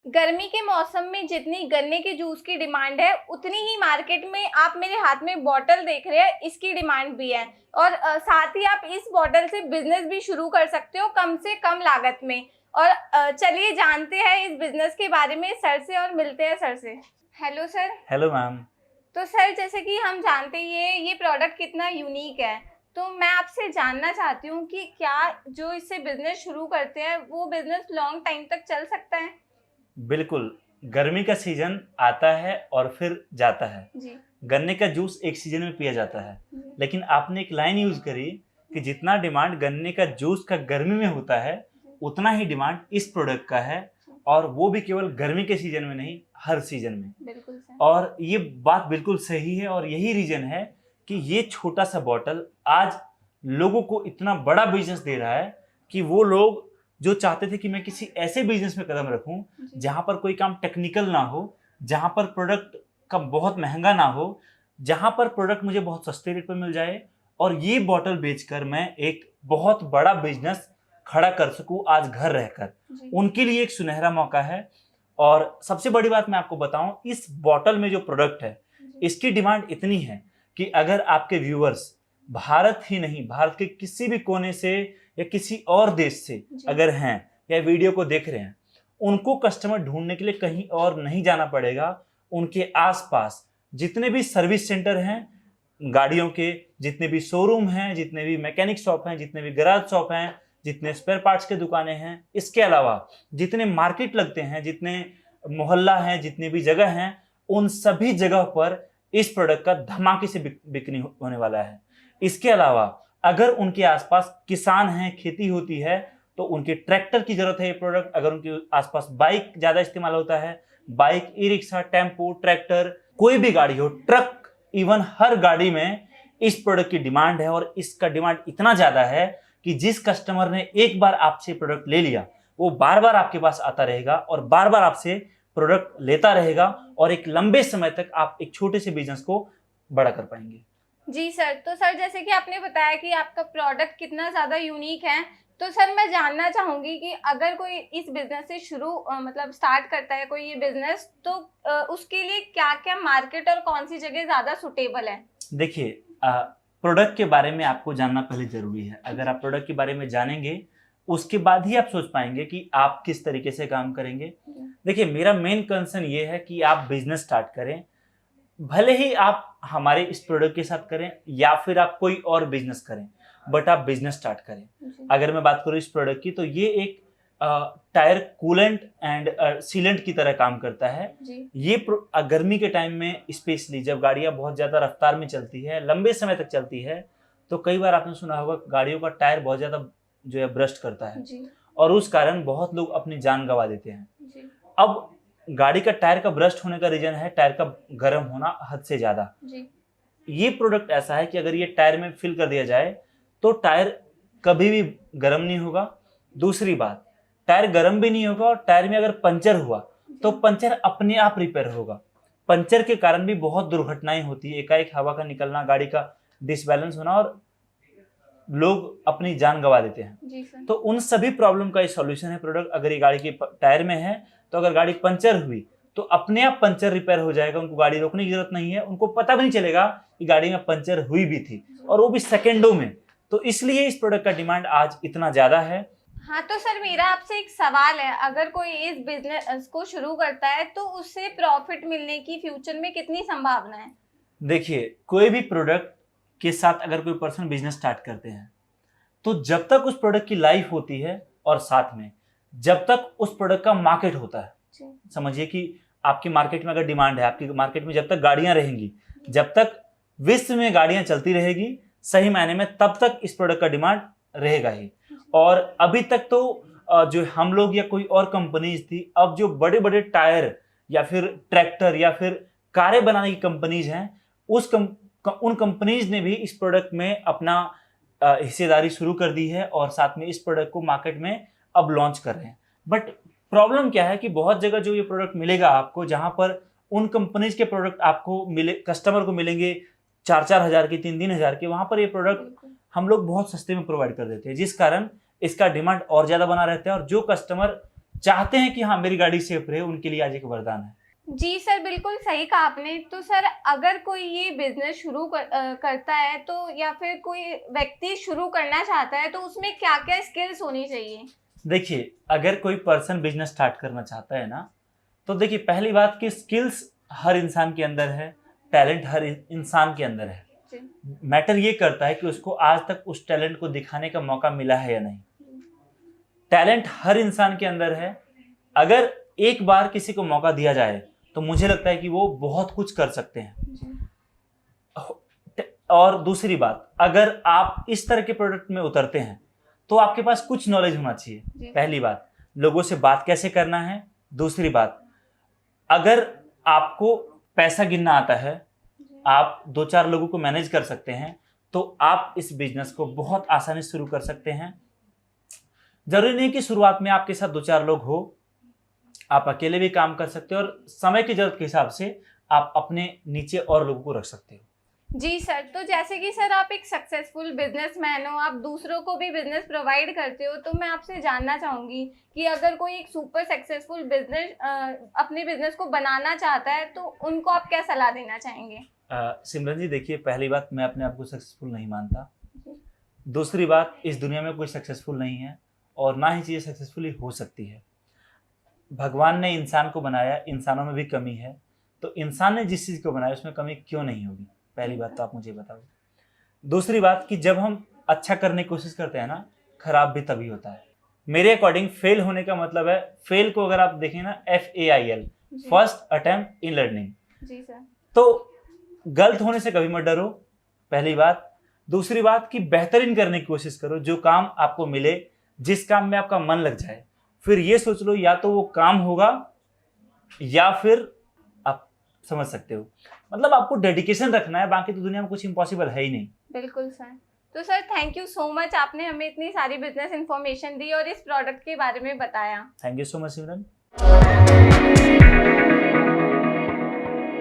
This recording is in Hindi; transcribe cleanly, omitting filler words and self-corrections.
गर्मी के मौसम में जितनी गन्ने के जूस की डिमांड है उतनी ही मार्केट में आप मेरे हाथ में बॉटल देख रहे हैं, इसकी डिमांड भी है। और साथ ही आप इस बॉटल से बिजनेस भी शुरू कर सकते हो कम से कम लागत में। और चलिए जानते हैं इस बिजनेस के बारे में सर से और मिलते हैं सर से। Hello sir. Hello ma'am. तो सर जैसे कि हम जानते ही हैं ये प्रोडक्ट कितना यूनिक है, तो मैं आपसे जानना चाहती हूँ कि क्या जो इससे बिजनेस शुरू करते हैं वो बिजनेस लॉन्ग टाइम तक चल सकता है? बिल्कुल। गर्मी का सीजन आता है और फिर जाता है। जी। गन्ने का जूस एक सीजन में पिया जाता है, जी। लेकिन आपने एक लाइन यूज करी कि जितना डिमांड गन्ने का जूस का गर्मी में होता है उतना ही डिमांड इस प्रोडक्ट का है, और वो भी केवल गर्मी के सीजन में नहीं, हर सीजन में। बिल्कुल सर। और ये बात बिल्कुल सही है, और यही रीजन है कि ये छोटा सा बॉटल आज लोगों को इतना बड़ा बिजनेस दे रहा है कि वो लोग जो चाहते थे कि मैं किसी ऐसे बिजनेस में कदम रखूं जहां पर कोई काम टेक्निकल ना हो, जहां पर प्रोडक्ट का बहुत महंगा ना हो, जहां पर प्रोडक्ट मुझे बहुत सस्ते रेट पर मिल जाए, और ये बॉटल बेचकर मैं एक बहुत बड़ा बिजनेस खड़ा कर सकूं आज घर रहकर, उनके लिए एक सुनहरा मौका है। और सबसे बड़ी बात मैं आपको बताऊं, इस बॉटल में जो प्रोडक्ट है इसकी डिमांड इतनी है कि अगर आपके व्यूअर्स भारत ही नहीं, भारत के किसी भी कोने से या किसी और देश से अगर हैं या वीडियो को देख रहे हैं, उनको कस्टमर ढूंढने के लिए कहीं और नहीं जाना पड़ेगा। उनके आसपास जितने भी सर्विस सेंटर हैं गाड़ियों के, जितने भी शोरूम हैं, जितने भी मैकेनिक शॉप हैं, जितने भी गैराज शॉप हैं, जितने स्पेयर पार्ट्स के दुकानें हैं, इसके अलावा जितने मार्केट लगते हैं, जितने मोहल्ला हैं, जितनी भी जगह हैं, उन सभी जगह पर इस प्रोडक्ट का धमाके से बिक्री होने वाला है। इसके अलावा अगर उनके आसपास किसान हैं, खेती होती है, तो उनके ट्रैक्टर की जरूरत है ये प्रोडक्ट। अगर उनके आसपास बाइक ज्यादा इस्तेमाल होता है, bike, e rickshaw, tempo, tractor, कोई भी गाड़ी हो, ट्रक, इवन हर गाड़ी में इस प्रोडक्ट की डिमांड है। और इसका डिमांड इतना ज्यादा है कि जिस कस्टमर ने एक बार आपसे प्रोडक्ट ले लिया वो बार बार आपके पास आता रहेगा और बार बार आपसे प्रोडक्ट लेता रहेगा, और एक लंबे समय तक आप एक छोटे से बिजनेस को बड़ा कर पाएंगे। जी सर। तो सर जैसे कि आपने बताया कि आपका प्रोडक्ट कितना ज़्यादा यूनिक है, तो सर मैं जानना चाहूँगी कि अगर कोई इस बिज़नेस से शुरू मतलब स्टार्ट करता है कोई ये बिज़नेस, तो उसके लिए क्या क्या मार्केट और कौन सी जगह ज़्यादा सुटेबल है? देखिए, प्रोडक्ट के बारे में आपको जानना पहले जरूरी है। अगर आप प्रोडक्ट के बारे में जानेंगे उसके बाद ही आप सोच पाएंगे कि आप किस तरीके से काम करेंगे। देखिए, मेरा मेन कंसर्न ये है कि आप बिजनेस स्टार्ट करें, भले ही आप हमारे इस प्रोडक्ट के साथ करें या फिर आप कोई और बिजनेस करें, बट आप बिजनेस स्टार्ट करें। अगर मैं बात करूं इस प्रोडक्ट की, तो ये एक टायर कूलेंट एंड सीलेंट की तरह काम करता है। ये गर्मी के टाइम में स्पेशली जब गाड़ियां बहुत ज्यादा रफ्तार में चलती है, लंबे समय तक चलती है, तो कई बार आपने सुना होगा गाड़ियों का टायर बहुत ज्यादा जो है ब्रस्ट करता है, और उस कारण बहुत लोग अपनी जान गंवा देते हैं। अब गाड़ी का टायर का ब्रस्ट होने का रीजन है टायर का गर्म होना हद से ज्यादा। ये प्रोडक्ट ऐसा है कि अगर ये टायर में फिल कर दिया जाए तो टायर कभी भी गर्म नहीं होगा। दूसरी बात, टायर गर्म भी नहीं होगा, और टायर में अगर पंचर हुआ तो पंचर अपने आप रिपेयर होगा। पंचर के कारण भी बहुत दुर्घटनाएं होती है, एकाएक हवा का निकलना, गाड़ी का डिसबैलेंस होना, और लोग अपनी जान गंवा देते हैं। तो उन सभी प्रॉब्लम का सॉल्यूशन है प्रोडक्ट। अगर ये गाड़ी के टायर में है तो अगर गाड़ी पंचर हुई तो अपने आप पंचर रिपेयर हो जाएगा, उनको गाड़ी रोकने की जरूरत नहीं है, उनको पता भी नहीं चलेगा कि गाड़ी में पंचर हुई भी थी, और वो भी सेकेंडों में। तो इसलिए इस प्रोडक्ट का डिमांड आज इतना ज्यादा है। हाँ, तो सर मेरा आपसे एक सवाल है, अगर कोई इस बिजनेस को शुरू करता है तो उससे प्रॉफिट मिलने की फ्यूचर में कितनी संभावना है? देखिए, कोई भी प्रोडक्ट के साथ अगर कोई पर्सन बिजनेस स्टार्ट करते हैं तो जब तक उस प्रोडक्ट की लाइफ होती है, और साथ में जब तक उस प्रोडक्ट का मार्केट होता है, समझिए कि आपकी मार्केट में अगर डिमांड है, आपकी मार्केट में जब तक गाड़ियां रहेंगी, जब तक विश्व में गाड़ियां चलती रहेगी सही मायने में, तब तक इस प्रोडक्ट का डिमांड रहेगा ही। और अभी तक तो जो हम लोग या कोई और कंपनीज थी, अब जो बड़े बड़े टायर या फिर ट्रैक्टर या फिर कारें बनाने की कंपनीज हैं, उन कंपनीज ने भी इस प्रोडक्ट में अपना हिस्सेदारी शुरू कर दी है, और साथ में इस प्रोडक्ट को मार्केट में अब लॉन्च कर रहे हैं। बट प्रॉब्लम क्या है कि बहुत जगह जो ये प्रोडक्ट मिलेगा आपको, जहां पर उन कंपनीज के प्रोडक्ट आपको मिले, कस्टमर को मिलेंगे 4-4 हजार के, 3-3 हजार के, वहां पर ये प्रोडक्ट हम लोग बहुत सस्ते में प्रोवाइड कर देते हैं, जिस कारण इसका डिमांड और ज्यादा बना रहता है। और जो कस्टमर जी हैं कि हाँ मेरी गाड़ी सेफ रहे, उनके लिए आज एक वरदान है। जी सर, बिल्कुल सही कहा आपने। तो सर अगर कोई ये बिजनेस करता है तो, या फिर कोई व्यक्ति शुरू करना चाहता है तो उसमें क्या क्या स्किल्स होनी चाहिए? देखिए, अगर कोई पर्सन बिजनेस स्टार्ट करना चाहता है ना, तो देखिए पहली बात कि स्किल्स हर इंसान के अंदर है, टैलेंट हर इंसान के अंदर है। जी। मैटर ये करता है कि उसको आज तक उस टैलेंट को दिखाने का मौका मिला है या नहीं। टैलेंट हर इंसान के अंदर है, अगर एक बार किसी को मौका दिया जाए तो मुझे लगता है कि वो बहुत कुछ कर सकते हैं। जी। और दूसरी बात, अगर आप इस तरह के प्रोडक्ट में उतरते हैं तो आपके पास कुछ नॉलेज होना चाहिए। जी। पहली बात, लोगों से बात कैसे करना है। दूसरी बात, अगर आपको पैसा गिनना आता है, आप 2-4 लोगों को मैनेज कर सकते हैं, तो आप इस बिजनेस को बहुत आसानी से शुरू कर सकते हैं। जरूरी नहीं कि शुरुआत में आपके साथ 2-4 लोग हो, आप अकेले भी काम कर सकते हो और समय की जरूरत के हिसाब से आप अपने नीचे और लोगों को रख सकते हो। जी सर, तो जैसे कि सर आप एक सक्सेसफुल बिजनेसमैन हो, आप दूसरों को भी बिजनेस प्रोवाइड करते हो, तो मैं आपसे जानना चाहूँगी कि अगर कोई एक सुपर सक्सेसफुल बिजनेस अपने बिजनेस को बनाना चाहता है तो उनको आप क्या सलाह देना चाहेंगे? सिमरन जी, देखिए पहली बात, मैं अपने आप को सक्सेसफुल नहीं मानता। दूसरी बात, इस दुनिया में कोई सक्सेसफुल नहीं है और ना ही चीज़ें सक्सेसफुली हो सकती है। भगवान ने इंसान को बनाया, इंसानों में भी कमी है, तो इंसान ने जिस चीज़ को बनाया उसमें कमी क्यों नहीं होगी? पहली बात तो आप मुझे बताओ। दूसरी बात कि जब हम अच्छा करने की कोशिश करते हैं ना, खराब भी तभी होता है। मेरे अकॉर्डिंग फेल होने का मतलब है, फेल को अगर आप देखें ना, FAIL, first attempt in learning. जी सर। तो गलत होने से कभी मत डरो, पहली बात। दूसरी बात कि बेहतरीन करने की कोशिश करो, जो काम आपको मिले, जिस काम में आपका मन लग जाए, फिर ये सोच लो या तो वो काम होगा या फिर आप समझ सकते हो, मतलब आपको डेडिकेशन रखना है, बाकी तो दुनिया में कुछ इम्पॉसिबल है ही नहीं। बिल्कुल सर। तो sir thank you so much, आपने हमें इतनी सारी बिजनेस इंफॉर्मेशन दी और इस प्रोडक्ट के बारे में बताया। Thank you so much Simran.